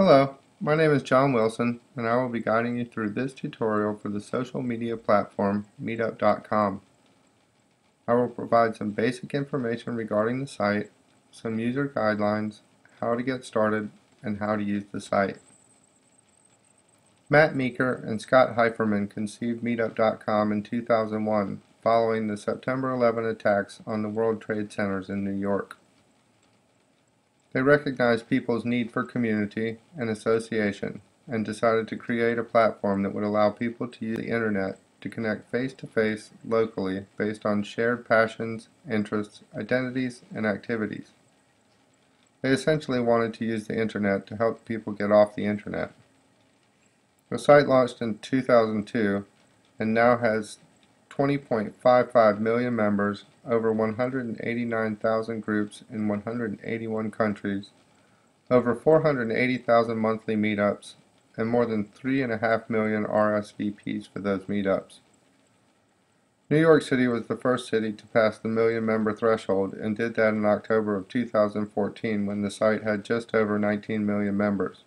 Hello, my name is John Wilson, and I will be guiding you through this tutorial for the social media platform Meetup.com. I will provide some basic information regarding the site, some user guidelines, how to get started, and how to use the site. Matt Meeker and Scott Heiferman conceived Meetup.com in 2001 following the September 11 attacks on the World Trade Centers in New York. They recognized people's need for community and association and decided to create a platform that would allow people to use the internet to connect face-to-face locally based on shared passions, interests, identities, and activities. They essentially wanted to use the internet to help people get off the internet. The site launched in 2002 and now has 20.55 million members, over 189,000 groups in 181 countries, over 480,000 monthly meetups, and more than 3.5 million RSVPs for those meetups. New York City was the first city to pass the million-member threshold and did that in October of 2014 when the site had just over 19 million members.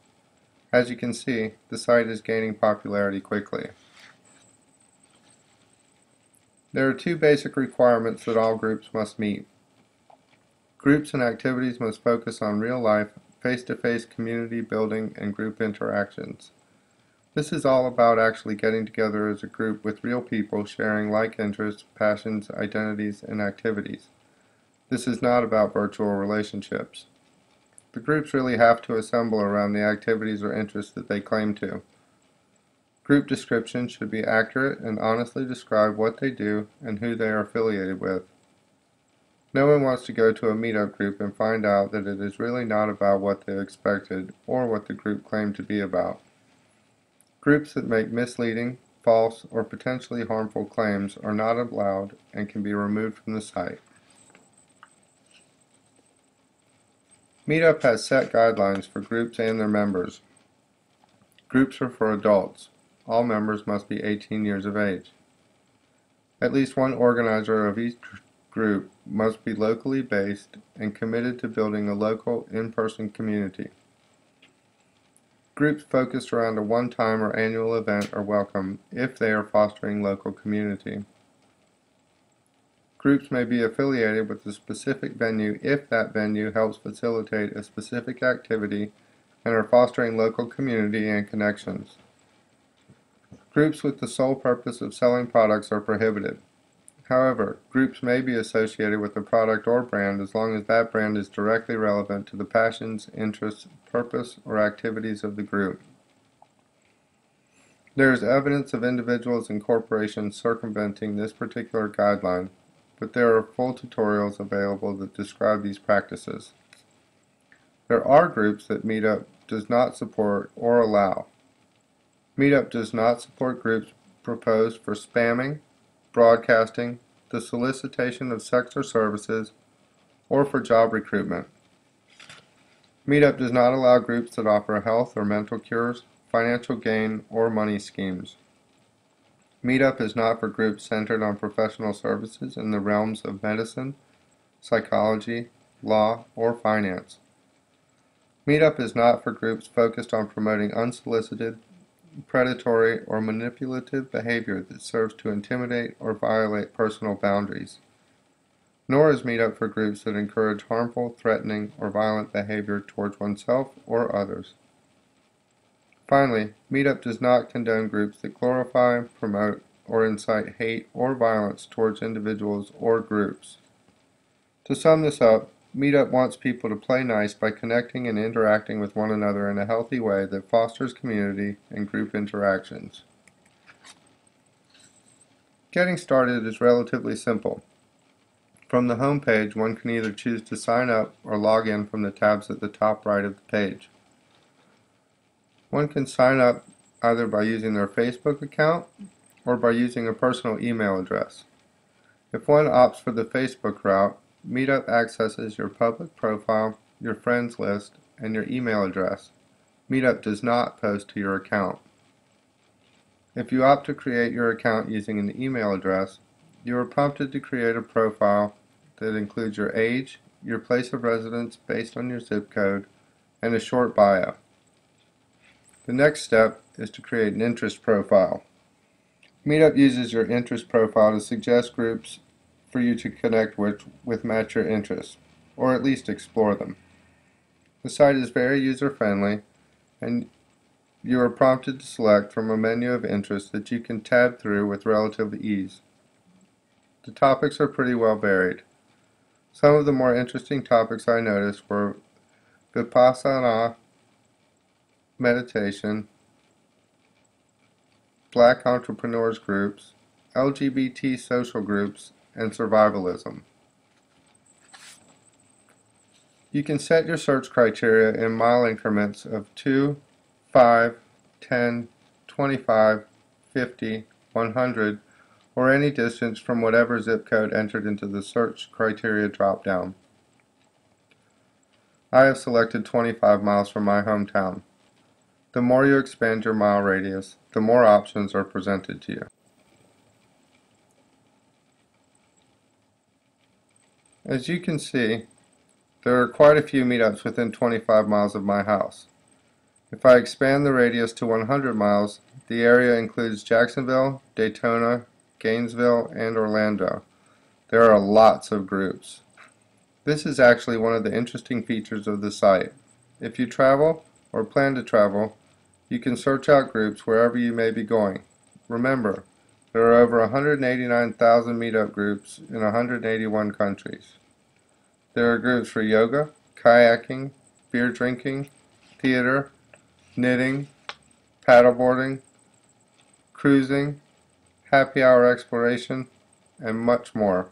As you can see, the site is gaining popularity quickly. There are two basic requirements that all groups must meet. Groups and activities must focus on real-life, face-to-face community building and group interactions. This is all about actually getting together as a group with real people sharing like interests, passions, identities, and activities. This is not about virtual relationships. The groups really have to assemble around the activities or interests that they claim to. Group descriptions should be accurate and honestly describe what they do and who they are affiliated with. No one wants to go to a meetup group and find out that it is really not about what they expected or what the group claimed to be about. Groups that make misleading, false, or potentially harmful claims are not allowed and can be removed from the site. Meetup has set guidelines for groups and their members. Groups are for adults. All members must be 18 years of age. At least one organizer of each group must be locally based and committed to building a local, in-person community. Groups focused around a one-time or annual event are welcome if they are fostering local community. Groups may be affiliated with a specific venue if that venue helps facilitate a specific activity and are fostering local community and connections. Groups with the sole purpose of selling products are prohibited. However, groups may be associated with a product or brand as long as that brand is directly relevant to the passions, interests, purpose, or activities of the group. There is evidence of individuals and corporations circumventing this particular guideline, but there are full tutorials available that describe these practices. There are groups that Meetup does not support or allow. Meetup does not support groups proposed for spamming, broadcasting, the solicitation of sex or services, or for job recruitment. Meetup does not allow groups that offer health or mental cures, financial gain, or money schemes. Meetup is not for groups centered on professional services in the realms of medicine, psychology, law, or finance. Meetup is not for groups focused on promoting unsolicited, predatory, or manipulative behavior that serves to intimidate or violate personal boundaries. Nor is Meetup for groups that encourage harmful, threatening, or violent behavior towards oneself or others. Finally, Meetup does not condone groups that glorify, promote, or incite hate or violence towards individuals or groups. To sum this up, Meetup wants people to play nice by connecting and interacting with one another in a healthy way that fosters community and group interactions. Getting started is relatively simple. From the home page, one can either choose to sign up or log in from the tabs at the top right of the page. One can sign up either by using their Facebook account or by using a personal email address. If one opts for the Facebook route, Meetup accesses your public profile, your friends list, and your email address. Meetup does not post to your account. If you opt to create your account using an email address, you are prompted to create a profile that includes your age, your place of residence based on your zip code, and a short bio. The next step is to create an interest profile. Meetup uses your interest profile to suggest groups for you to connect with match your interests, or at least explore them. The site is very user-friendly, and you are prompted to select from a menu of interests that you can tab through with relative ease. The topics are pretty well varied. Some of the more interesting topics I noticed were Vipassana meditation, Black entrepreneurs groups, LGBT social groups, and survivalism. You can set your search criteria in mile increments of 2, 5, 10, 25, 50, 100, or any distance from whatever zip code entered into the search criteria drop-down. I have selected 25 miles from my hometown. The more you expand your mile radius, the more options are presented to you. As you can see, there are quite a few meetups within 25 miles of my house. If I expand the radius to 100 miles, the area includes Jacksonville, Daytona, Gainesville, and Orlando. There are lots of groups. This is actually one of the interesting features of the site. If you travel or plan to travel, you can search out groups wherever you may be going. Remember, there are over 189,000 meetup groups in 181 countries. There are groups for yoga, kayaking, beer drinking, theater, knitting, paddleboarding, cruising, happy hour exploration, and much more.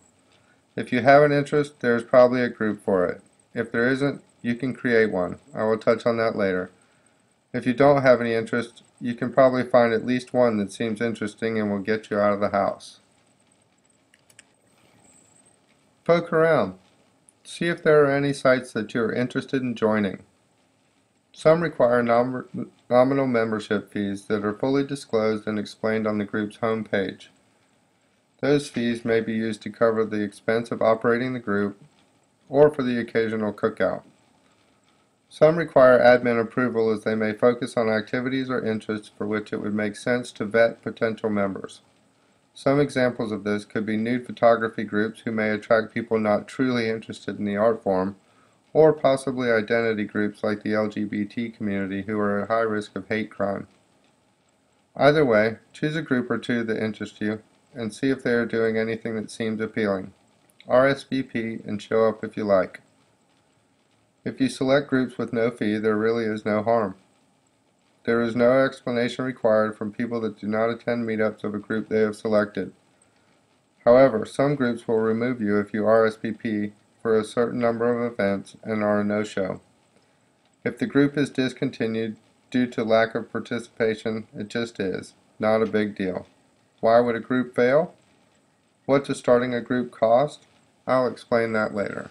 If you have an interest, there is probably a group for it. If there isn't, you can create one. I will touch on that later. If you don't have any interest, you can probably find at least one that seems interesting and will get you out of the house. Poke around. See if there are any sites that you are interested in joining. Some require nominal membership fees that are fully disclosed and explained on the group's home page. Those fees may be used to cover the expense of operating the group or for the occasional cookout. Some require admin approval as they may focus on activities or interests for which it would make sense to vet potential members. Some examples of this could be nude photography groups who may attract people not truly interested in the art form, or possibly identity groups like the LGBT community who are at high risk of hate crime. Either way, choose a group or two that interest you and see if they are doing anything that seems appealing. RSVP and show up if you like. If you select groups with no fee, there really is no harm. There is no explanation required from people that do not attend meetups of a group they have selected. However, some groups will remove you if you RSVP for a certain number of events and are a no-show. If the group is discontinued due to lack of participation, it just is. Not a big deal. Why would a group fail? What does starting a group cost? I'll explain that later.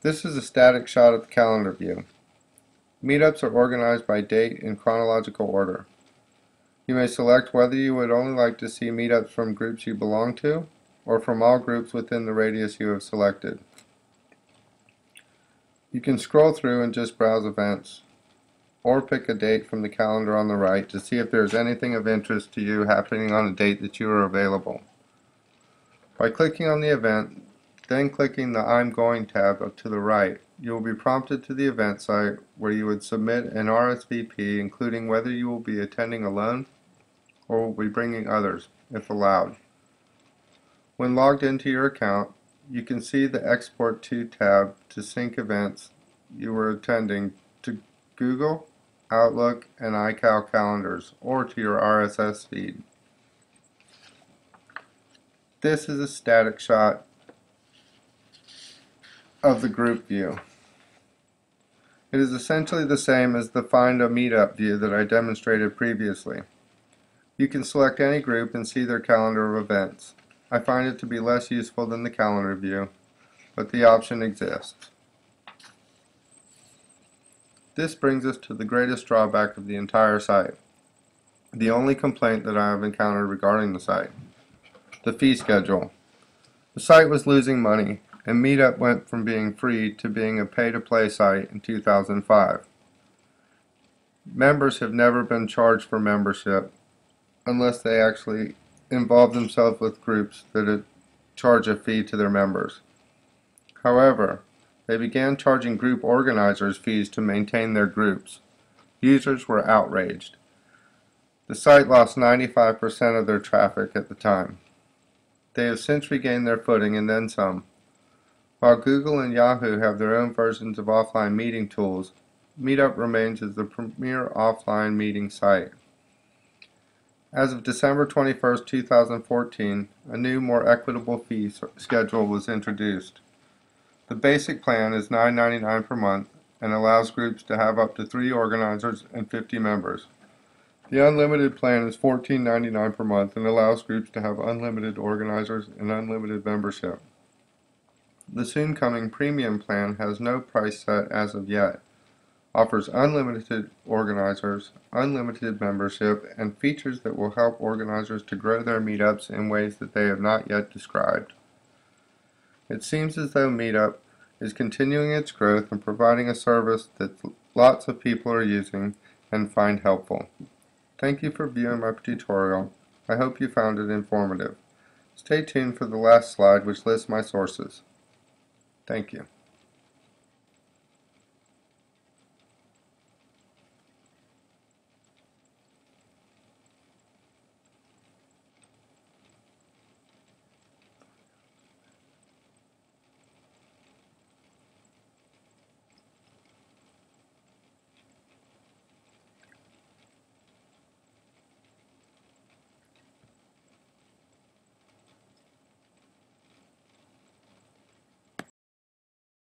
This is a static shot of the calendar view. Meetups are organized by date in chronological order. You may select whether you would only like to see meetups from groups you belong to, or from all groups within the radius you have selected. You can scroll through and just browse events, or pick a date from the calendar on the right to see if there is anything of interest to you happening on a date that you are available. By clicking on the event, then clicking the I'm Going tab up to the right, you will be prompted to the event site where you would submit an RSVP including whether you will be attending alone or will be bringing others, if allowed. When logged into your account, you can see the Export To tab to sync events you were attending to Google, Outlook, and iCal calendars, or to your RSS feed. This is a static shot of the group view. It is essentially the same as the Find a Meetup view that I demonstrated previously. You can select any group and see their calendar of events. I find it to be less useful than the calendar view, but the option exists. This brings us to the greatest drawback of the entire site, the only complaint that I have encountered regarding the site: the fee schedule. The site was losing money, and Meetup went from being free to being a pay-to-play site in 2005. Members have never been charged for membership unless they actually involve themselves with groups that charge a fee to their members. However, they began charging group organizers fees to maintain their groups. Users were outraged. The site lost 95% of their traffic at the time. They have since regained their footing and then some. While Google and Yahoo have their own versions of offline meeting tools, Meetup remains as the premier offline meeting site. As of December 21, 2014, a new, more equitable fee schedule was introduced. The basic plan is $9.99 per month and allows groups to have up to 3 organizers and 50 members. The unlimited plan is $14.99 per month and allows groups to have unlimited organizers and unlimited membership. The soon-coming premium plan has no price set as of yet, offers unlimited organizers, unlimited membership, and features that will help organizers to grow their meetups in ways that they have not yet described. It seems as though Meetup is continuing its growth and providing a service that lots of people are using and find helpful. Thank you for viewing my tutorial. I hope you found it informative. Stay tuned for the last slide, which lists my sources. Thank you.